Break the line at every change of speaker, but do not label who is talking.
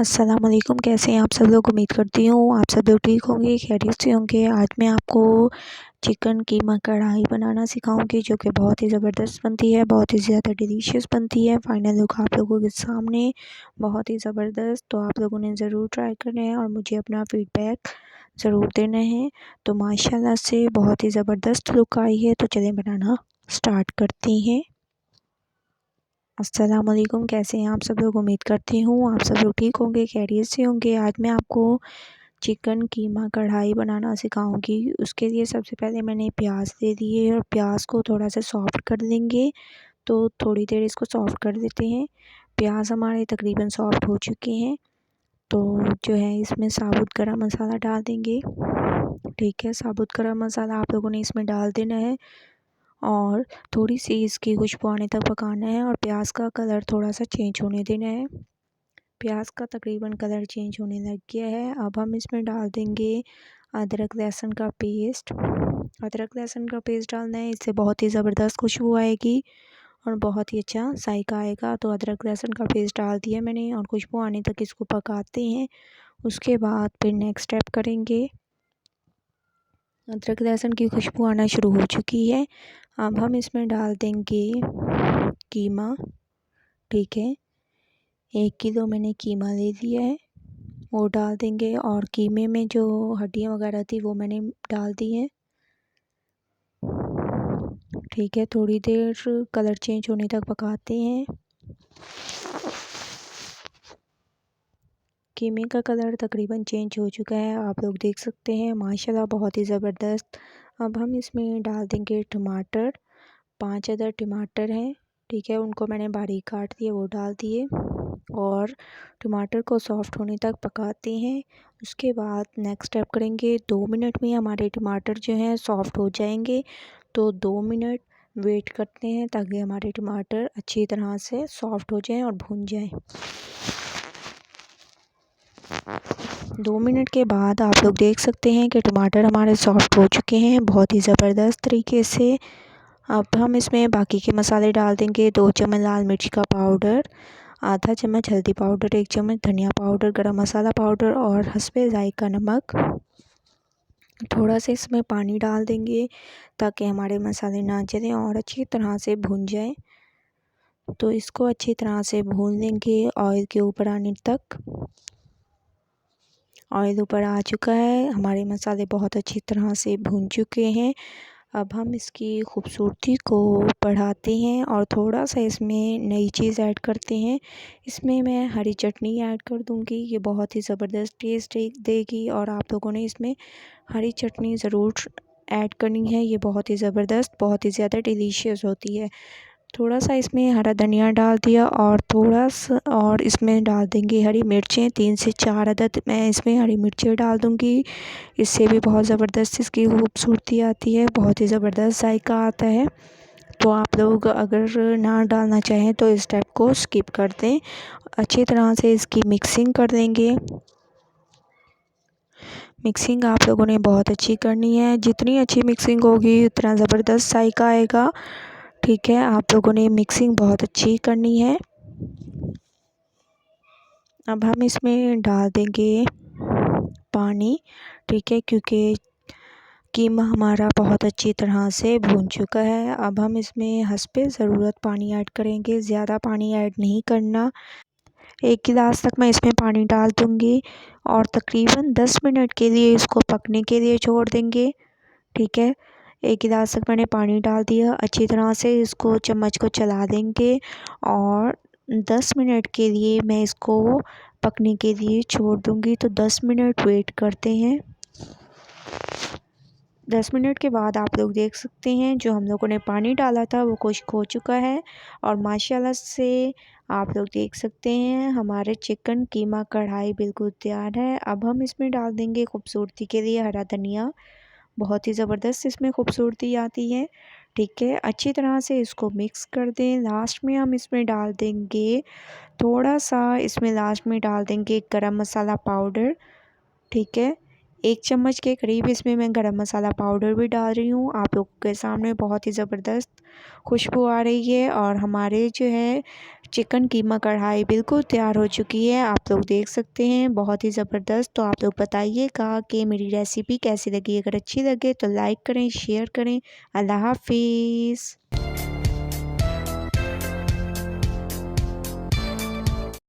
अस्सलाम वालेकुम। कैसे हैं आप सब लोग? उम्मीद करती हूँ आप सब लोग ठीक होंगे, खैरियत से होंगे। आज मैं आपको चिकन कीमा कढ़ाई बनाना सिखाऊंगी जो कि बहुत ही ज़बरदस्त बनती है, बहुत ही ज़्यादा डिलीशियस बनती है। फाइनल लुक आप लोगों के सामने, बहुत ही ज़बरदस्त। तो आप लोगों ने ज़रूर ट्राई करना है और मुझे अपना फ़ीडबैक ज़रूर देना है। तो माशाल्लाह से बहुत ही ज़बरदस्त लुक आई है। तो चलें बनाना स्टार्ट करते हैं। अस्सलाम वालेकुम। कैसे हैं आप सब लोग? उम्मीद करती हूँ आप सब लोग ठीक होंगे, खैरियत से होंगे। आज मैं आपको चिकन कीमा कढ़ाई बनाना सिखाऊंगी। उसके लिए सबसे पहले मैंने प्याज ले लिए और प्याज को थोड़ा सा सॉफ्ट कर लेंगे। तो थोड़ी देर इसको सॉफ्ट कर देते हैं। प्याज हमारे तकरीबन सॉफ्ट हो चुके हैं। तो जो है इसमें साबुत गरम मसाला डाल देंगे। ठीक है, साबुत गरम मसाला आप लोगों ने इसमें डाल देना है और थोड़ी सी इसकी खुशबू आने तक पकाना है और प्याज का कलर थोड़ा सा चेंज होने देना है। प्याज का तकरीबन कलर चेंज होने लग गया है। अब हम इसमें डाल देंगे अदरक लहसुन का पेस्ट। अदरक लहसुन का पेस्ट डालना है, इससे बहुत ही ज़बरदस्त खुशबू आएगी और बहुत ही अच्छा जायका आएगा। तो अदरक लहसुन का पेस्ट डाल दिया मैंने और खुशबू आने तक इसको पकाते हैं। उसके बाद फिर नेक्स्ट स्टेप करेंगे। अदरक लहसुन की खुशबू आना शुरू हो चुकी है। अब हम इसमें डाल देंगे कीमा। ठीक है, 1 किलो मैंने कीमा ले लिया है, वो डाल देंगे और कीमे में जो हड्डियाँ वगैरह थी वो मैंने डाल दी हैं। ठीक है, थोड़ी देर कलर चेंज होने तक पकाते हैं। कीमे का कलर तकरीबन चेंज हो चुका है, आप लोग देख सकते हैं माशाल्लाह बहुत ही ज़बरदस्त। अब हम इसमें डाल देंगे टमाटर। 5 अदर टमाटर हैं। ठीक है, उनको मैंने बारीक काट दिए, वो डाल दिए और टमाटर को सॉफ्ट होने तक पकाते हैं। उसके बाद नेक्स्ट स्टेप करेंगे। 2 मिनट में हमारे टमाटर जो हैं सॉफ्ट हो जाएंगे। तो 2 मिनट वेट करते हैं ताकि हमारे टमाटर अच्छी तरह से सॉफ्ट हो जाएं और भुन जाएं। 2 मिनट के बाद आप लोग देख सकते हैं कि टमाटर हमारे सॉफ्ट हो चुके हैं बहुत ही ज़बरदस्त तरीके से। अब हम इसमें बाकी के मसाले डाल देंगे। 2 चम्मच लाल मिर्च का पाउडर, आधा चम्मच हल्दी पाउडर, 1 चम्मच धनिया पाउडर, गरम मसाला पाउडर और हस्बे जायका नमक। थोड़ा सा इसमें पानी डाल देंगे ताकि हमारे मसाले ना जलें और अच्छी तरह से भुन जाएं। तो इसको अच्छी तरह से भून लेंगे ऑयल के ऊपर आने तक। ऑयल ऊपर आ चुका है, हमारे मसाले बहुत अच्छी तरह से भून चुके हैं। अब हम इसकी खूबसूरती को बढ़ाते हैं और थोड़ा सा इसमें नई चीज़ ऐड करते हैं। इसमें मैं हरी चटनी ऐड कर दूंगी, ये बहुत ही ज़बरदस्त टेस्ट देगी और आप लोगों ने इसमें हरी चटनी ज़रूर ऐड करनी है। ये बहुत ही ज़बरदस्त, बहुत ही ज़्यादा डिलीशियस होती है। थोड़ा सा इसमें हरा धनिया डाल दिया और थोड़ा सा और इसमें डाल देंगे हरी मिर्चें। 3 से 4 अदद मैं इसमें हरी मिर्चें डाल दूंगी। इससे भी बहुत ज़बरदस्त इसकी खूबसूरती आती है, बहुत ही ज़बरदस्त जायका आता है। तो आप लोग अगर ना डालना चाहें तो इस स्टेप को स्किप कर दें। अच्छी तरह से इसकी मिक्सिंग कर देंगे। मिक्सिंग आप लोगों ने बहुत अच्छी करनी है, जितनी अच्छी मिक्सिंग होगी उतना ज़बरदस्त जायका आएगा। ठीक है, आप लोगों ने मिक्सिंग बहुत अच्छी करनी है। अब हम इसमें डाल देंगे पानी। ठीक है, क्योंकि कीमा हमारा बहुत अच्छी तरह से भून चुका है। अब हम इसमें हस्बे ज़रूरत पानी ऐड करेंगे, ज़्यादा पानी ऐड नहीं करना। 1 गिलास तक मैं इसमें पानी डाल दूँगी और तकरीबन 10 मिनट के लिए इसको पकने के लिए छोड़ देंगे। ठीक है, 1 गिलास तक मैंने पानी डाल दिया। अच्छी तरह से इसको चम्मच को चला देंगे और 10 मिनट के लिए मैं इसको पकने के लिए छोड़ दूँगी। तो 10 मिनट वेट करते हैं। 10 मिनट के बाद आप लोग देख सकते हैं जो हम लोगों ने पानी डाला था वो खुश्क हो चुका है और माशाल्लाह से आप लोग देख सकते हैं हमारे चिकन कीमा कढ़ाई बिल्कुल तैयार है। अब हम इसमें डाल देंगे खूबसूरती के लिए हरा धनिया, बहुत ही ज़बरदस्त इसमें खूबसूरती आती है। ठीक है, अच्छी तरह से इसको मिक्स कर दें। लास्ट में हम इसमें डाल देंगे थोड़ा सा, इसमें लास्ट में डाल देंगे गरम मसाला पाउडर। ठीक है, 1 चम्मच के करीब इसमें मैं गरम मसाला पाउडर भी डाल रही हूँ। आप लोगों के सामने बहुत ही ज़बरदस्त खुशबू आ रही है और हमारे जो है चिकन कीमा कढ़ाई बिल्कुल तैयार हो चुकी है, आप लोग देख सकते हैं, बहुत ही ज़बरदस्त। तो आप लोग बताइएगा कि मेरी रेसिपी कैसी लगी। अगर अच्छी लगे तो लाइक करें, शेयर करें। अल्लाह हाफिज़।